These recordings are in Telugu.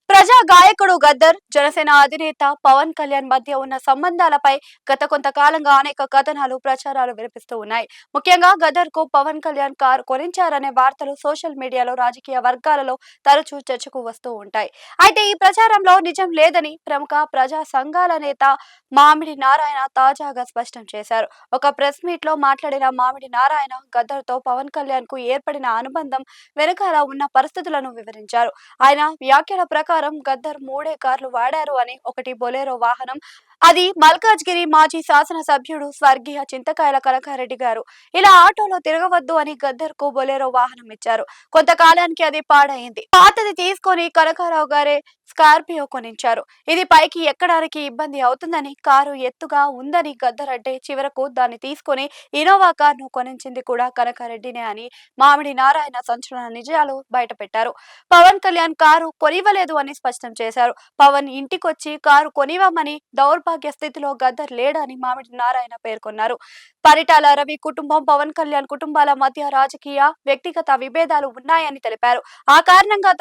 ప్రజా గాయకుడు గద్దర్, జనసేన అధినేత పవన్ కళ్యాణ్ మధ్య ఉన్న సంబంధాలపై గత కొంతకాలంగా అనేక కథనాలు, ప్రచారాలు వినిపిస్తూ ఉన్నాయి. ముఖ్యంగా గద్దర్ కు పవన్ కళ్యాణ్ కారు కొనించారనే వార్తలు సోషల్ మీడియాలో, రాజకీయ వర్గాలలో తరచూ చర్చకు వస్తూ ఉంటాయి. అయితే ఈ ప్రచారంలో నిజం లేదని ప్రముఖ ప్రజా సంఘాల నేత మామిడి నారాయణ తాజాగా స్పష్టం చేశారు. ఒక ప్రెస్ మీట్ లో మాట్లాడిన మామిడి నారాయణ గద్దర్ తో పవన్ కళ్యాణ్ కు ఏర్పడిన అనుబంధం వెనుకాల ఉన్న పరిస్థితులను వివరించారు. ఆయన వ్యాఖ్యల ప్రకారం గద్దర్ మూడే కార్లు వాడారు అని. ఒకటి బొలెరో వాహనం, అది మల్కాజ్గిరి మాజీ శాసనసభ్యుడు స్వర్గీయ చింతకాయల కనకారెడ్డి గారు ఇలా ఆటోలో తిరగవద్దు అని గద్దర్ కు బొలెరో వాహనం ఇచ్చారు. కొంతకాలానికి అది పాడైంది. పాతది తీసుకొని కనకారావు గారే స్కార్పియో కొనించారు. ఇది పైకి ఎక్కడానికి ఇబ్బంది అవుతుందని, కారు ఎత్తుగా ఉందని గద్దర్ అంటే చివరకు దాన్ని తీసుకొని ఇనోవా కార్ను కొనించింది కూడా కనకారెడ్డినే అని మామిడి నారాయణ సంచలన నిజాలు బయటపెట్టారు. పవన్ కళ్యాణ్ కారు కొనివ్వలేదు అని స్పష్టం చేశారు. పవన్ ఇంటికొచ్చి కారు కొనివ్వమని దౌర్భాగ్య స్థితిలో గద్దర్ లేడని మామిడి నారాయణ పేర్కొన్నారు. పరిటాల రవి కుటుంబం, పవన్ కళ్యాణ్ కుటుంబాల మధ్య రాజకీయ, వ్యక్తిగత విభేదాలు ఉన్నాయని తెలిపారు. ఆ కారణంగా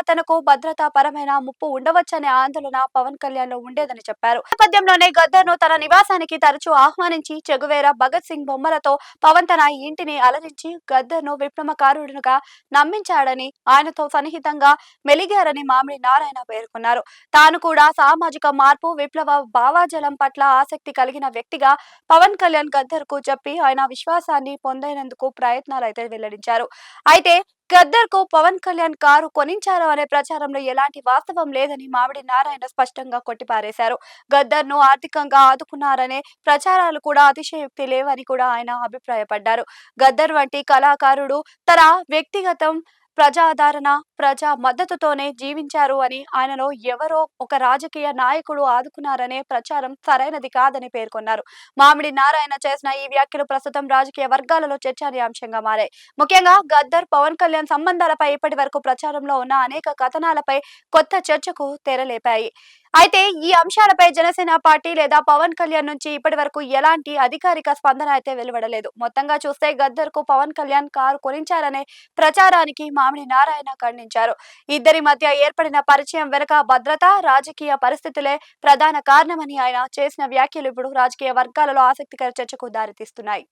తనకు భద్రతా పరమైన ముప్పు ఉండవచ్చనే ఆందోళన పవన్ కళ్యాణ్ లో ఉండేదని చెప్పారు. నేపథ్యంలోనే గద్దర్ ను తన నివాసానికి తరచూ ఆహ్వానించి చెగువేరా, భగత్ సింగ్ బొమ్మలతో పవన్ తన ఇంటిని అలరించి గద్దర్ ను విప్లవకారుడుగా నమ్మించాడని, ఆయనతో సన్నిహితంగా మెలిగారని మామిడి నారాయణ పేర్కొన్నారు. తాను కూడా సామాజిక మార్పు, విప్లవ భావాజలం పట్ల ఆసక్తి కలిగిన వ్యక్తిగా పవన్ కళ్యాణ్ గద్దర్ కు చెప్పి ఆయన విశ్వాసాన్ని పొందేందుకు ప్రయత్నాలైతే వెల్లడించారు. అయితే గద్దర్ కు పవన్ కళ్యాణ్ కారు కొనించారు అనే ప్రచారంలో ఎలాంటి వాస్తవం లేదని మామిడి నారాయణ స్పష్టంగా కొట్టిపారేశారు. గద్దర్ ను ఆర్థికంగా ఆదుకున్నారనే ప్రచారాలు కూడా అతిశయోక్తి లేవని కూడా ఆయన అభిప్రాయపడ్డారు. గద్దర్ వంటి కళాకారుడు తన వ్యక్తిగతం ప్రజాదరణ, ప్రజా మద్దతుతోనే జీవించారు అని, ఆయనలో ఎవరో ఒక రాజకీయ నాయకుడు ఆదుకున్నారనే ప్రచారం సరైనది కాదని పేర్కొన్నారు. మామిడి నారాయణ చేసిన ఈ వ్యాఖ్యలు ప్రస్తుతం రాజకీయ వర్గాలలో చర్చనీయాంశంగా మారాయి. ముఖ్యంగా గద్దర్, పవన్ కళ్యాణ్ సంబంధాలపై ఇప్పటి వరకు ప్రచారంలో ఉన్న అనేక కథనాలపై కొత్త చర్చకు తెరలేపాయి. అయితే ఈ అంశాలపై జనసేన పార్టీ లేదా పవన్ కళ్యాణ్ నుంచి ఇప్పటి వరకు ఎలాంటి అధికారిక స్పందన అయితే వెలువడలేదు. మొత్తంగా చూస్తే గద్దర్ కు పవన్ కళ్యాణ్ కారు కొనించారనే ప్రచారానికి మామిడి నారాయణ ఖండించారు. ఇద్దరి మధ్య ఏర్పడిన పరిచయం వెనుక భద్రత, రాజకీయ పరిస్థితులే ప్రధాన కారణమని ఆయన చేసిన వ్యాఖ్యలు ఇప్పుడు రాజకీయ వర్గాలలో ఆసక్తికర చర్చకు దారితీస్తున్నాయి.